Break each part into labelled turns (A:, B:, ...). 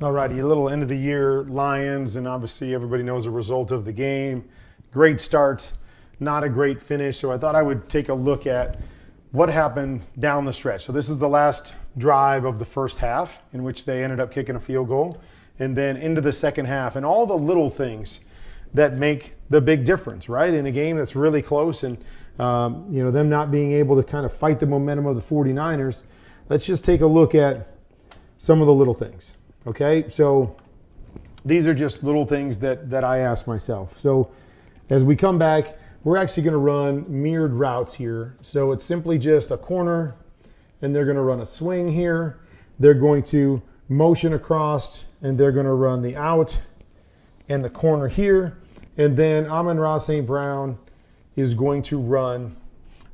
A: All righty, a little end of the year Lions, and obviously everybody knows the result of the game. Great start, not a great finish. So I thought I would take a look at what happened down the stretch. So this is the last drive of the first half in which they ended up kicking a field goal, and then into the second half, and all the little things that make the big difference, right? In a game that's really close, and them not being able to kind of fight the momentum of the 49ers. Let's just take a look at some of the little things. Okay, so these are just little things that I ask myself. So as we come back, we're actually going to run mirrored routes here. So it's simply just a corner, and they're going to run a swing here. They're going to motion across, and they're going to run the out and the corner here. And then Amon-Ra St. Brown is going to run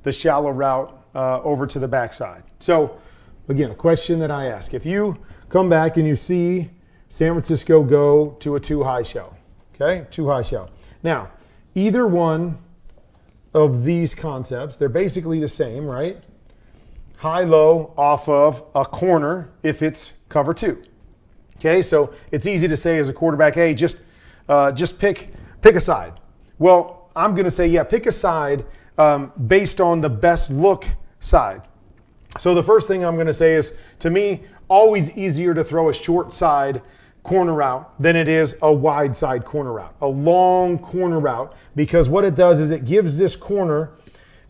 A: the shallow route over to the backside. So again, a question that I ask. If you come back and you see San Francisco go to a two-high shell, okay? Two-high shell. Now, either one of these concepts, they're basically the same, right? High-low off of a corner if it's cover two. Okay, so it's easy to say as a quarterback, hey, just pick a side. Well, I'm going to say, yeah, pick a side based on the best look side. So the first thing I'm going to say is, to me, always easier to throw a short side corner route than it is a wide side corner route, a long corner route, because what it does is it gives this corner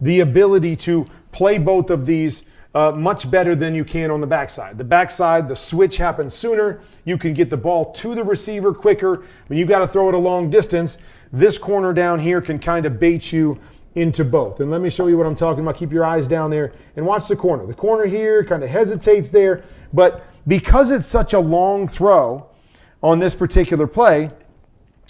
A: the ability to play both of these much better than you can on the backside. The backside, the switch happens sooner. You can get the ball to the receiver quicker. When you've got to throw it a long distance, this corner down here can kind of bait you into both. And let me show you what I'm talking about. Keep your eyes down there and watch the corner. The corner here kind of hesitates there, but because it's such a long throw on this particular play,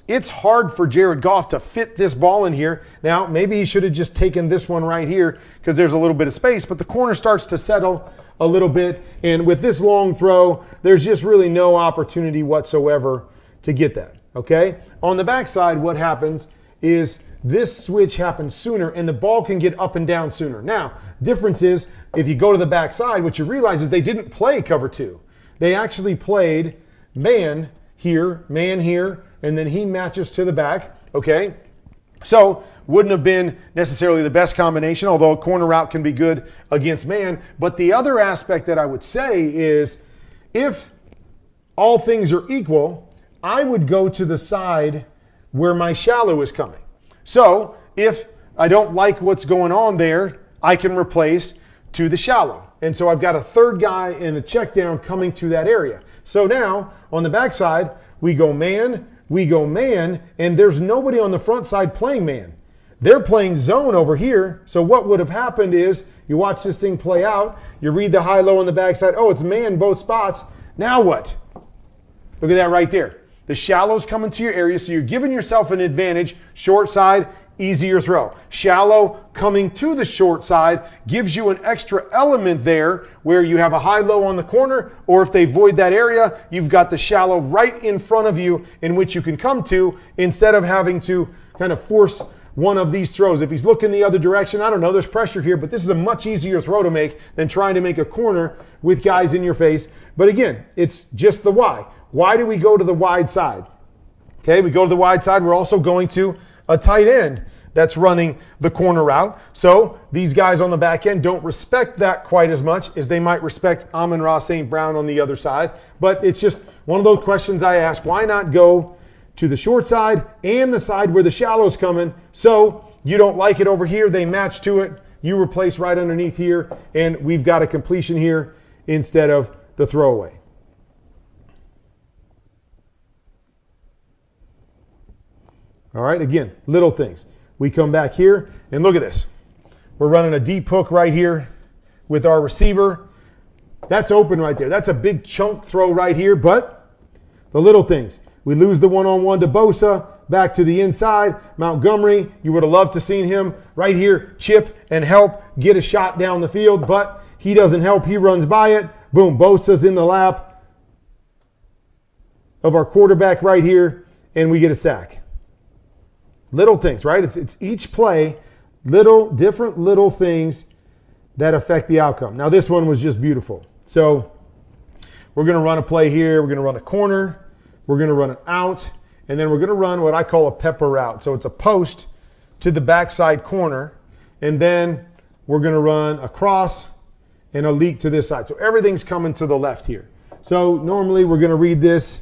A: it's hard for Jared Goff to fit this ball in here. Now, maybe he should have just taken this one right here because there's a little bit of space, but the corner starts to settle a little bit, and with this long throw, there's just really no opportunity whatsoever to get that, okay? On the backside, what happens is this switch happens sooner, and the ball can get up and down sooner. Now, difference is, if you go to the backside, what you realize is they didn't play cover two. They actually played man here, and then he matches to the back, okay? So, wouldn't have been necessarily the best combination, although a corner route can be good against man. But the other aspect that I would say is, if all things are equal, I would go to the side where my shallow is coming. So if I don't like what's going on there, I can replace to the shallow. And so I've got a third guy in a check down coming to that area. So now on the backside, we go man, and there's nobody on the front side playing man. They're playing zone over here. So what would have happened is, you watch this thing play out, you read the high-low on the backside, oh, it's man both spots. Now what? Look at that right there. The shallow's coming to your area, so you're giving yourself an advantage. Short side, easier throw. Shallow coming to the short side gives you an extra element there where you have a high-low on the corner, or if they void that area, you've got the shallow right in front of you in which you can come to instead of having to kind of force one of these throws. If he's looking the other direction, I don't know, there's pressure here, but this is a much easier throw to make than trying to make a corner with guys in your face. But again, it's just the why. Why do we go to the wide side? Okay, we go to the wide side. We're also going to a tight end that's running the corner route. So these guys on the back end don't respect that quite as much as they might respect Amon-Ra St. Brown on the other side. But it's just one of those questions I ask. Why not go to the short side and the side where the shallow's coming? So you don't like it over here, they match to it. You replace right underneath here, and we've got a completion here instead of the throwaway. All right, again, little things. We come back here, and look at this. We're running a deep hook right here with our receiver. That's open right there. That's a big chunk throw right here, but the little things. We lose the one-on-one to Bosa, back to the inside. Montgomery, you would have loved to seen him right here chip and help get a shot down the field, but he doesn't help. He runs by it. Boom, Bosa's in the lap of our quarterback right here, and we get a sack. Little things, right? It's each play, different little things that affect the outcome. Now, this one was just beautiful. So we're going to run a play here. We're going to run a corner. We're going to run an out. And then we're going to run what I call a pepper route. So it's a post to the backside corner. And then we're going to run a cross and a leak to this side. So everything's coming to the left here. So normally we're going to read this.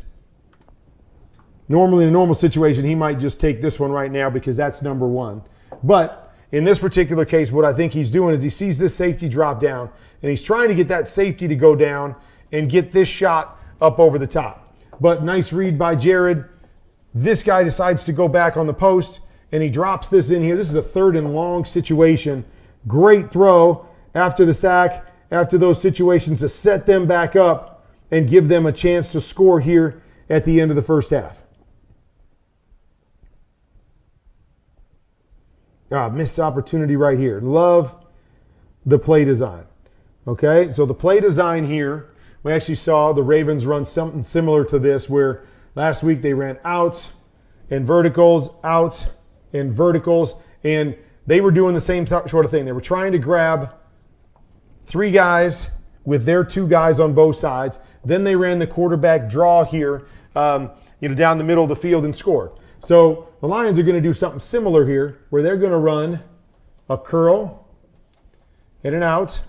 A: Normally in a normal situation, he might just take this one right now because that's number one. But in this particular case, what I think he's doing is he sees this safety drop down and he's trying to get that safety to go down and get this shot up over the top. But nice read by Jared. This guy decides to go back on the post and he drops this in here. This is a 3rd and long situation. Great throw after the sack, after those situations to set them back up and give them a chance to score here at the end of the first half. Missed opportunity right here. Love the play design. Okay, so the play design here, we actually saw the Ravens run something similar to this where last week they ran outs and verticals, outs and verticals, and they were doing the same sort of thing. They were trying to grab 3 guys with their 2 guys on both sides. Then they ran the quarterback draw here, down the middle of the field and scored. So the Lions are going to do something similar here where they're going to run a curl and an out,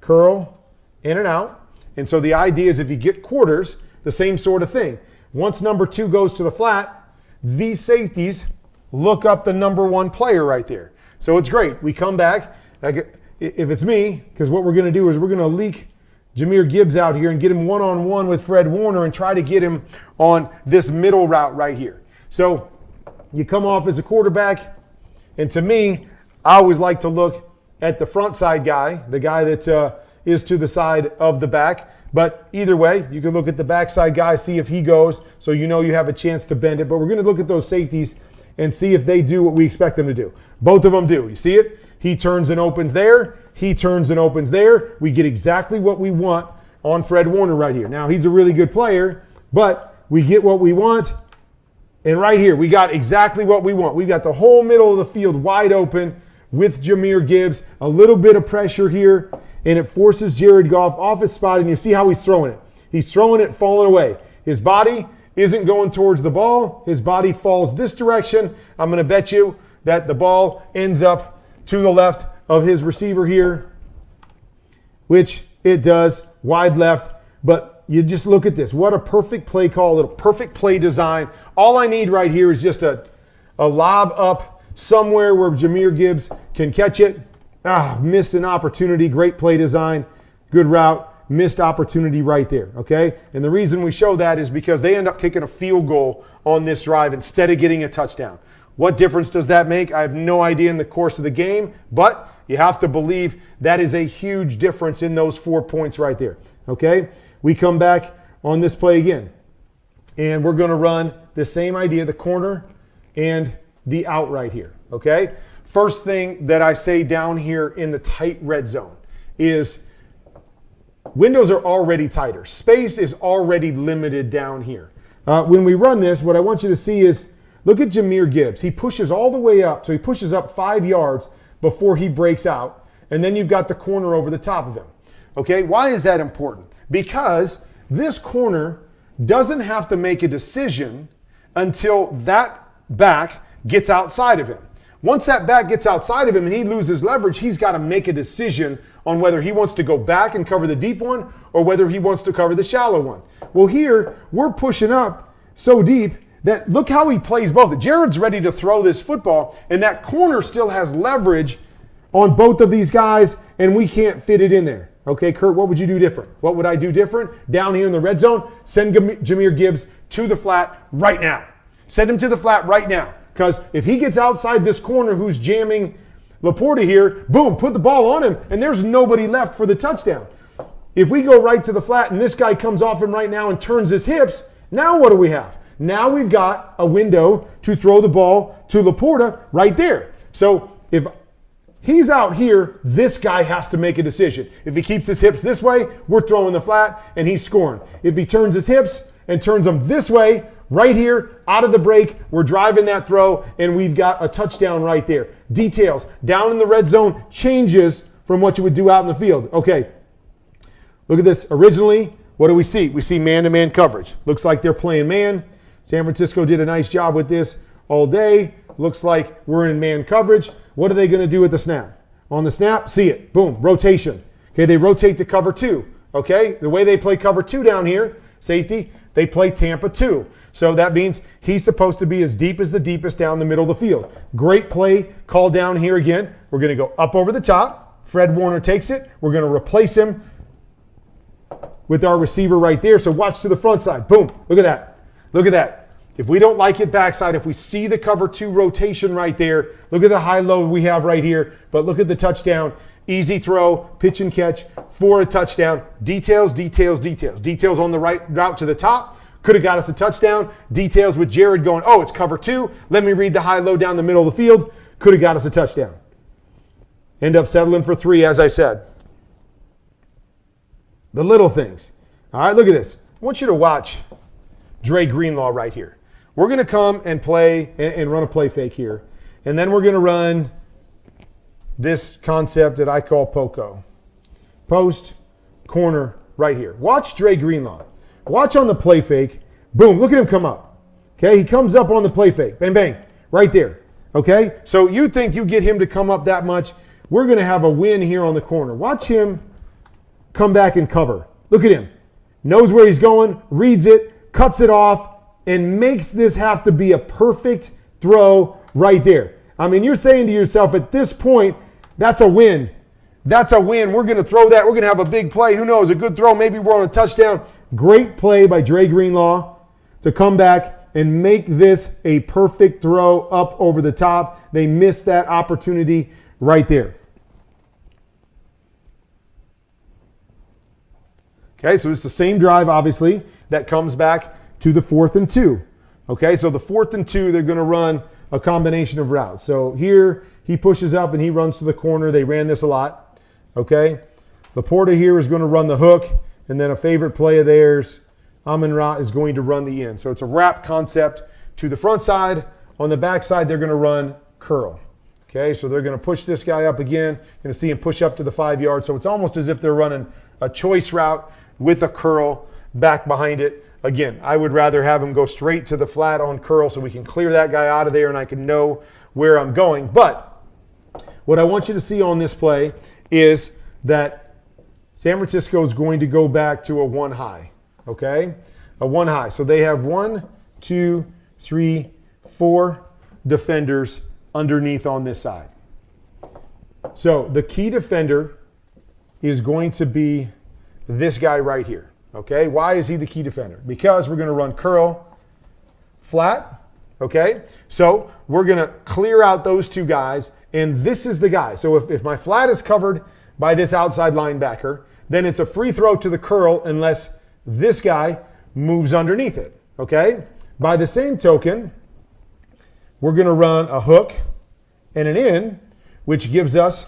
A: curl and an out. And so the idea is if you get quarters, the same sort of thing. Once number 2 goes to the flat, these safeties look up the number 1 player right there. So it's great. We come back, if it's me, because what we're going to do is we're going to leak Jahmyr Gibbs out here and get him one-on-one with Fred Warner and try to get him on this middle route right here. So you come off as a quarterback, and to me, I always like to look at the front side guy, the guy that is to the side of the back. But either way, you can look at the backside guy, see if he goes, so you know you have a chance to bend it. But we're going to look at those safeties and see if they do what we expect them to do. Both of them do. You see it? He turns and opens there. He turns and opens there. We get exactly what we want on Fred Warner right here. Now, he's a really good player, but we get what we want. And right here, we got exactly what we want. We've got the whole middle of the field wide open with Jahmyr Gibbs. A little bit of pressure here, and it forces Jared Goff off his spot, and you see how he's throwing it. He's throwing it, falling away. His body isn't going towards the ball. His body falls this direction. I'm going to bet you that the ball ends up to the left of his receiver here, which it does, wide left. But you just look at this. What a perfect play call, a perfect play design. All I need right here is just a lob up somewhere where Jahmyr Gibbs can catch it. Missed an opportunity. Great play design. Good route. Missed opportunity right there, okay? And the reason we show that is because they end up kicking a field goal on this drive instead of getting a touchdown. What difference does that make? I have no idea in the course of the game, but you have to believe that is a huge difference in those 4 points right there, okay? We come back on this play again, and we're going to run the same idea, the corner and the out right here, okay? First thing that I say down here in the tight red zone is windows are already tighter. Space is already limited down here. When we run this, what I want you to see is look at Jahmyr Gibbs. He pushes all the way up. So he pushes up 5 yards before he breaks out. And then you've got the corner over the top of him. Okay, why is that important? Because this corner doesn't have to make a decision until that back gets outside of him. Once that back gets outside of him and he loses leverage, he's got to make a decision on whether he wants to go back and cover the deep one or whether he wants to cover the shallow one. Well, here we're pushing up so deep that look how he plays both. Jared's ready to throw this football, and that corner still has leverage on both of these guys, and we can't fit it in there. Okay, Kurt, what would you do different? What would I do different? Down here in the red zone, send Jahmyr Gibbs to the flat right now. Send him to the flat right now. Because if he gets outside this corner who's jamming Laporta here, boom, put the ball on him, and there's nobody left for the touchdown. If we go right to the flat and this guy comes off him right now and turns his hips, now what do we have? Now we've got a window to throw the ball to Laporta right there. So if he's out here, this guy has to make a decision. If he keeps his hips this way, we're throwing the flat and he's scoring. If he turns his hips and turns them this way, right here, out of the break, we're driving that throw and we've got a touchdown right there. Details. Down in the red zone changes from what you would do out in the field. Okay. Look at this. Originally, what do we see? We see man-to-man coverage. Looks like they're playing man. San Francisco did a nice job with this all day. Looks like we're in man coverage. What are they going to do with the snap? On the snap, see it. Boom, rotation. Okay, they rotate to cover 2. Okay, the way they play cover 2 down here, safety, they play Tampa 2. So that means he's supposed to be as deep as the deepest down the middle of the field. Great play call down here again. We're going to go up over the top. Fred Warner takes it. We're going to replace him with our receiver right there. So watch to the front side. Boom. Look at that. Look at that. If we don't like it backside, if we see the cover 2 rotation right there, look at the high-low we have right here. But look at the touchdown. Easy throw, pitch and catch for a touchdown. Details, details, details. Details on the right route to the top. Could have got us a touchdown. Details with Jared going, oh, it's cover 2. Let me read the high-low down the middle of the field. Could have got us a touchdown. End up settling for 3, as I said. The little things. All right, look at this. I want you to watch Dre Greenlaw right here. We're going to come and play and run a play fake here. And then we're going to run this concept that I call POCO. Post, corner, right here. Watch Dre Greenlaw. Watch on the play fake. Boom, look at him come up. Okay, he comes up on the play fake. Bang, bang, right there. Okay, so you think you get him to come up that much. We're going to have a win here on the corner. Watch him come back and cover. Look at him. Knows where he's going, reads it, cuts it off, and makes this have to be a perfect throw right there. I mean, you're saying to yourself at this point, that's a win. That's a win. We're going to throw that. We're going to have a big play. Who knows? A good throw. Maybe we're on a touchdown. Great play by Dre Greenlaw to come back and make this a perfect throw up over the top. They missed that opportunity right there. Okay, so it's the same drive, obviously, that comes back to the 4th and 2. Okay, so the 4th and 2, they're going to run a combination of routes. So here, he pushes up and he runs to the corner. They ran this a lot. Okay, Laporta here is going to run the hook, and then a favorite play of theirs, Amon-Ra, is going to run the end. So it's a wrap concept to the front side. On the back side, they're going to run curl. Okay, so they're going to push this guy up again. Going to see him push up to the 5 yards. So it's almost as if they're running a choice route with a curl back behind it. Again, I would rather have him go straight to the flat on curl so we can clear that guy out of there and I can know where I'm going. But what I want you to see on this play is that San Francisco is going to go back to a 1 high, okay? A 1 high. So they have 1, 2, 3, 4 defenders underneath on this side. So the key defender is going to be this guy right here, okay? Why is he the key defender? Because we're going to run curl flat, okay? So we're going to clear out those 2 guys, and this is the guy. So if my flat is covered by this outside linebacker, then it's a free throw to the curl unless this guy moves underneath it, okay? By the same token, we're going to run a hook and an in, which gives us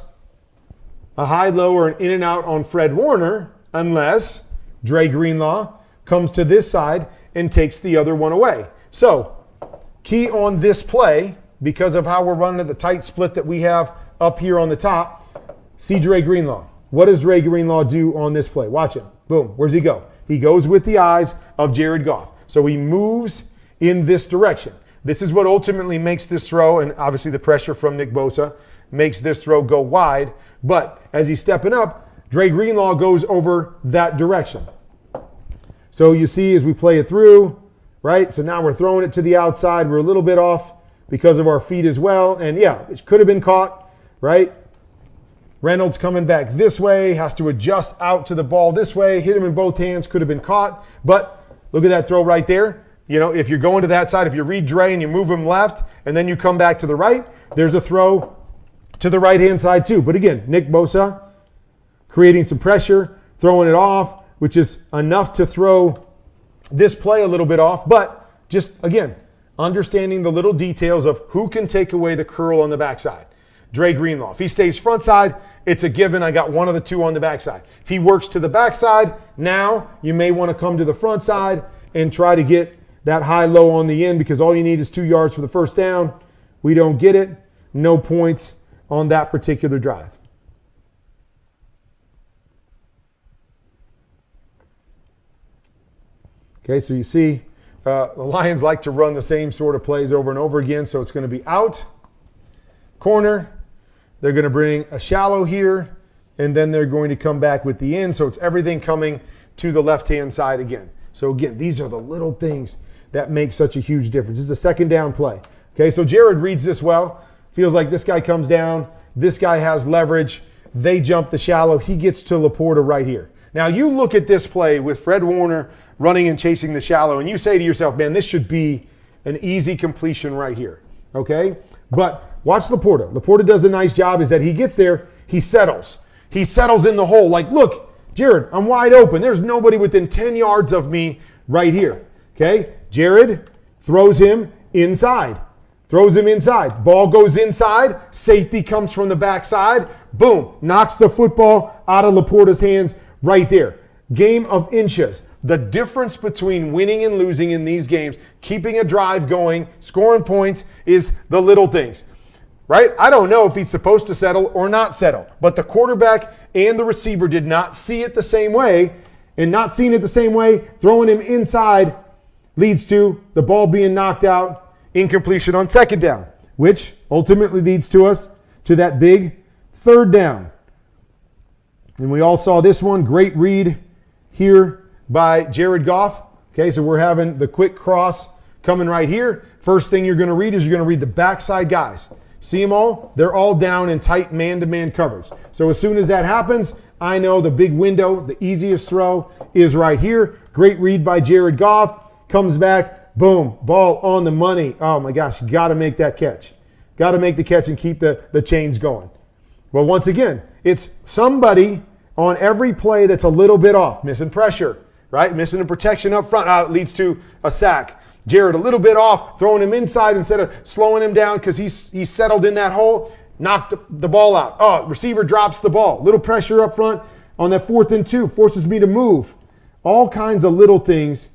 A: a high-low or an in and out on Fred Warner, unless Dre Greenlaw comes to this side and takes the other one away. So, key on this play, because of how we're running the tight split that we have up here on the top, see Dre Greenlaw. What does Dre Greenlaw do on this play? Watch him. Boom. Where's he go? He goes with the eyes of Jared Goff. So he moves in this direction. This is what ultimately makes this throw, and obviously the pressure from Nick Bosa makes this throw go wide. But as he's stepping up, Dre Greenlaw goes over that direction. So you see as we play it through, right? So now we're throwing it to the outside. We're a little bit off because of our feet as well. And yeah, it could have been caught, right? Reynolds coming back this way, has to adjust out to the ball this way, hit him in both hands, could have been caught. But look at that throw right there. You know, if you're going to that side, if you read Dre and you move him left and then you come back to the right, there's a throw to the right-hand side too. But again, Nick Bosa creating some pressure, throwing it off, which is enough to throw this play a little bit off. But just, again, understanding the little details of who can take away the curl on the backside. Dre Greenlaw. If he stays front side, it's a given. I got one of the 2 on the backside. If he works to the backside, now you may want to come to the front side and try to get that high-low on the end because all you need is 2 yards for the first down. We don't get it. No points on that particular drive. Okay, so you see the Lions like to run the same sort of plays over and over again. So it's going to be out, corner. They're going to bring a shallow here, and then they're going to come back with the in. So it's everything coming to the left-hand side again. So again, these are the little things that make such a huge difference. This is a second down play. Okay, so Jared reads this well. Feels like this guy comes down. This guy has leverage. They jump the shallow. He gets to Laporta right here. Now you look at this play with Fred Warner running and chasing the shallow, and you say to yourself, man, this should be an easy completion right here. Okay? But watch Laporta. Laporta does a nice job is that he gets there, he settles. He settles in the hole like, look, Jared, I'm wide open. There's nobody within 10 yards of me right here. Okay? Jared throws him inside. Throws him inside. Ball goes inside. Safety comes from the backside. Boom. Knocks the football out of Laporta's hands right there. Game of inches. The difference between winning and losing in these games, keeping a drive going, scoring points, is the little things. Right? I don't know if he's supposed to settle or not settle. But the quarterback and the receiver did not see it the same way. And not seeing it the same way, throwing him inside leads to the ball being knocked out. Incompletion on second down, which ultimately leads to us to that big third down. And we all saw this one. Great read here by Jared Goff. Okay, so we're having the quick cross coming right here. First thing you're going to read is you're going to read the backside guys. See them all? They're all down in tight man-to-man coverage. So as soon as that happens, I know the big window, the easiest throw is right here. Great read by Jared Goff. Comes back. Boom, ball on the money. Oh my gosh, you got to make that catch. Got to make the catch and keep the chains going. Well, once again, it's somebody on every play that's a little bit off. Missing pressure, right? Missing a protection up front. It leads to a sack. Jared a little bit off, throwing him inside instead of slowing him down because he's settled in that hole. Knocked the ball out. Oh, receiver drops the ball. Little pressure up front on that 4th and 2. Forces me to move. All kinds of little things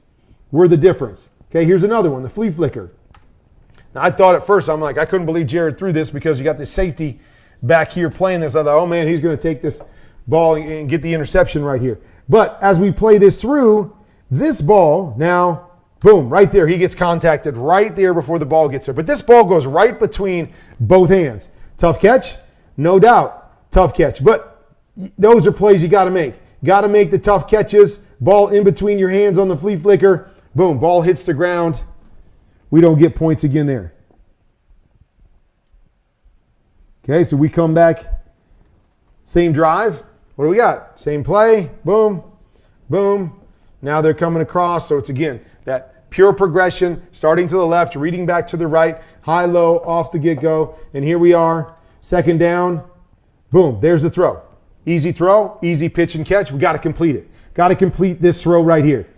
A: were the difference. Okay, here's another one, the flea flicker. Now, I thought at first, I'm like, I couldn't believe Jared threw this because you got this safety back here playing this. I thought, oh man, he's going to take this ball and get the interception right here. But as we play this through, this ball now, boom, right there. He gets contacted right there before the ball gets there. But this ball goes right between both hands. Tough catch? No doubt. Tough catch. But those are plays you got to make. Got to make the tough catches. Ball in between your hands on the flea flicker. Boom, ball hits the ground. We don't get points again there. Okay, so we come back. Same drive. What do we got? Same play. Boom, boom. Now they're coming across. So it's again, that pure progression, starting to the left, reading back to the right, high, low, off the get-go. And here we are, second down. Boom, there's the throw. Easy throw, easy pitch and catch. We got to complete it. Got to complete this throw right here.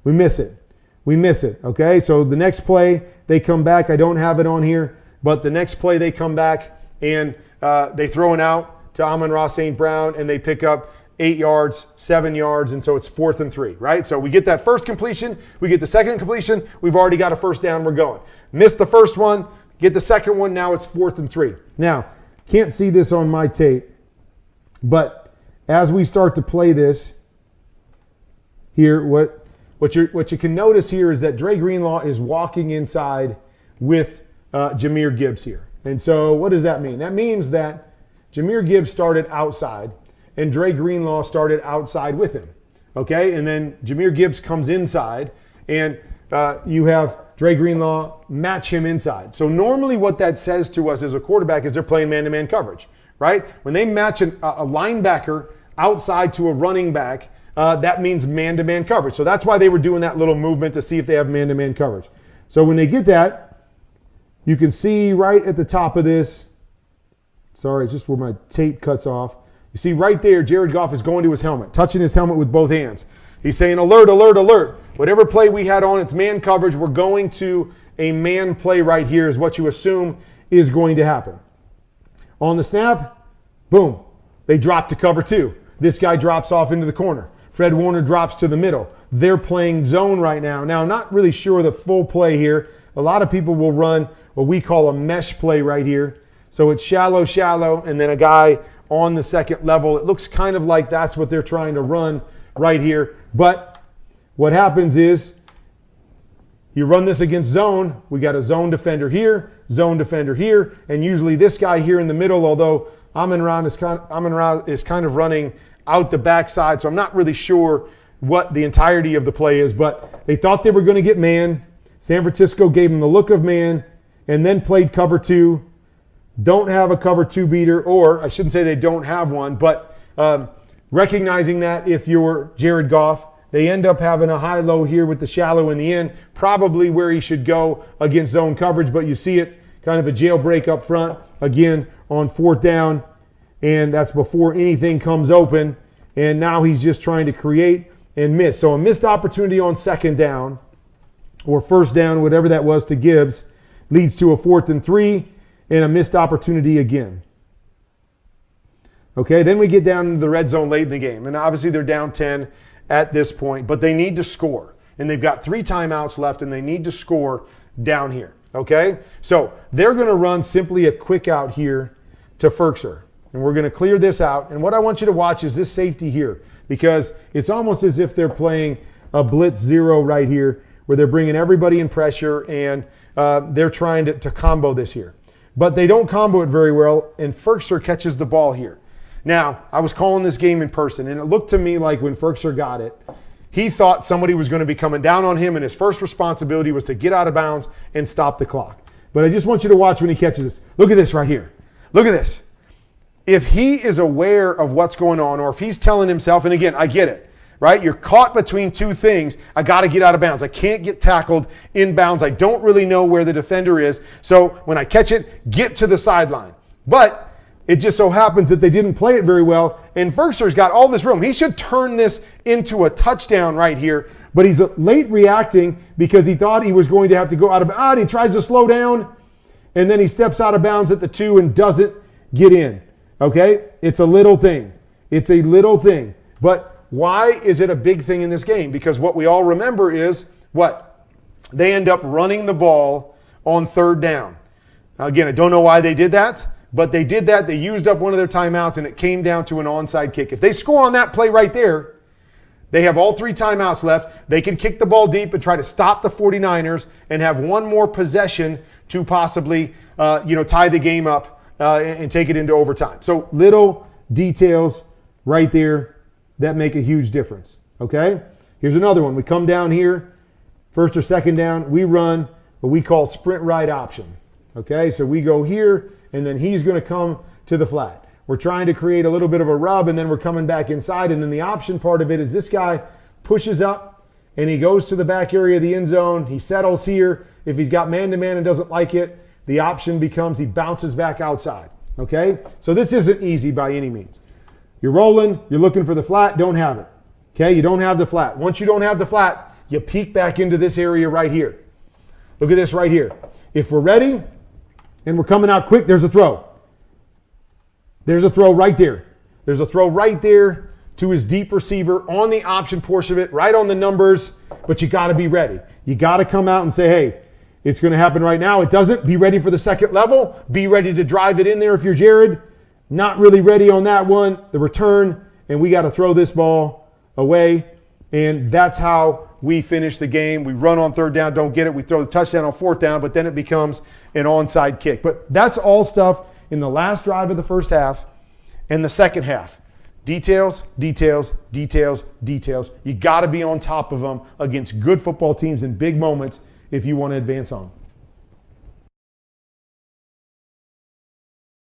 A: We miss it. We miss it, okay? So the next play, they come back. I don't have it on here, but the next play they come back and they throw it out to Amon-Ra St. Brown and they pick up 8 yards, 7 yards, and so it's 4th and 3, right? So we get that first completion, we get the second completion, we've already got a first down, we're going. Missed the first one, get the second one, now it's 4th and 3. Now, can't see this on my tape, but as we start to play this, here, what you can notice here is that Dre Greenlaw is walking inside with Jahmyr Gibbs here. And so what does that mean? That means that Jahmyr Gibbs started outside and Dre Greenlaw started outside with him. Okay? And then Jahmyr Gibbs comes inside and you have Dre Greenlaw match him inside. So normally what that says to us as a quarterback is they're playing man-to-man coverage, right? When they match a linebacker outside to a running back, that means man-to-man coverage. So that's why they were doing that little movement to see if they have man-to-man coverage. So when they get that, you can see right at the top of this, sorry, it's just where my tape cuts off. You see right there, Jared Goff is going to his helmet, touching his helmet with both hands. He's saying, alert, alert, alert. Whatever play we had on, it's man coverage. We're going to a man play right here is what you assume is going to happen. On the snap, boom, they drop to cover 2. This guy drops off into the corner. Fred Warner drops to the middle. They're playing zone right now. Now, I'm not really sure the full play here. A lot of people will run what we call a mesh play right here. So it's shallow, shallow, and then a guy on the second level. It looks kind of like that's what they're trying to run right here. But what happens is You run this against zone, we got a zone defender here, and usually this guy here in the middle, although Amon-Ra is kind of running out the backside, so I'm not really sure what the entirety of the play is, but they thought they were going to get man. San Francisco gave them the look of man and then played cover 2. Don't have a cover 2 beater, or I shouldn't say they don't have one, but recognizing that if you're Jared Goff, they end up having a high-low here with the shallow in the end, probably where he should go against zone coverage, but you see it, kind of a jailbreak up front, again, on 4th down, and that's before anything comes open, and now he's just trying to create and miss. So a missed opportunity on 2nd down, or 1st down, whatever that was to Gibbs, leads to a 4th and 3, and a missed opportunity again. Okay, then we get down to the red zone late in the game, and obviously they're down 10 at this point, but they need to score. And they've got 3 timeouts left, and they need to score down here, okay? So they're going to run simply a quick out here to Ferkser. And we're going to clear this out. And what I want you to watch is this safety here, because it's almost as if they're playing a blitz 0 right here, where they're bringing everybody in pressure, and they're trying to combo this here. But they don't combo it very well, and Ferkser catches the ball here. Now, I was calling this game in person, and it looked to me like when Ferkser got it, he thought somebody was going to be coming down on him, and his first responsibility was to get out of bounds and stop the clock. But I just want you to watch when he catches this. Look at this right here. Look at this. If he is aware of what's going on, or if he's telling himself, and again, I get it, right? You're caught between 2 things. I got to get out of bounds. I can't get tackled in bounds. I don't really know where the defender is. So when I catch it, get to the sideline. But it just so happens that they didn't play it very well, and Ferkser's got all this room. He should turn this into a touchdown right here, but he's late reacting because he thought he was going to have to go out of bounds. He tries to slow down, and then he steps out of bounds at the 2 and doesn't get in. Okay? It's a little thing. It's a little thing. But why is it a big thing in this game? Because what we all remember is what? They end up running the ball on 3rd down. Now, again, I don't know why they did that. But they did that. They used up one of their timeouts, and it came down to an onside kick. If they score on that play right there, they have all 3 timeouts left. They can kick the ball deep and try to stop the 49ers and have one more possession to possibly tie the game up and take it into overtime. So little details right there that make a huge difference. Okay? Here's another one. We come down here, 1st or 2nd down. We run what we call sprint right option. Okay? So we go here, and then he's going to come to the flat. We're trying to create a little bit of a rub, and then we're coming back inside. And then the option part of it is this guy pushes up, and he goes to the back area of the end zone. He settles here. If he's got man-to-man and doesn't like it, the option becomes he bounces back outside. Okay? So this isn't easy by any means. You're rolling. You're looking for the flat. Don't have it. Okay? You don't have the flat. Once you don't have the flat, you peek back into this area right here. Look at this right here. If we're ready, and we're coming out quick, there's a throw. There's a throw right there. There's a throw right there to his deep receiver on the option portion of it, right on the numbers, but you got to be ready. You got to come out and say, hey, it's going to happen right now. It doesn't. Be ready for the 2nd level. Be ready to drive it in there if you're Jared. Not really ready on that one. The return, and we got to throw this ball away, and that's how we finish the game. We run on 3rd down, don't get it. We throw the touchdown on 4th down, but then it becomes an onside kick. But that's all stuff in the last drive of the 1st half and the 2nd half. Details, details, details, details. You got to be on top of them against good football teams in big moments if you want to advance on.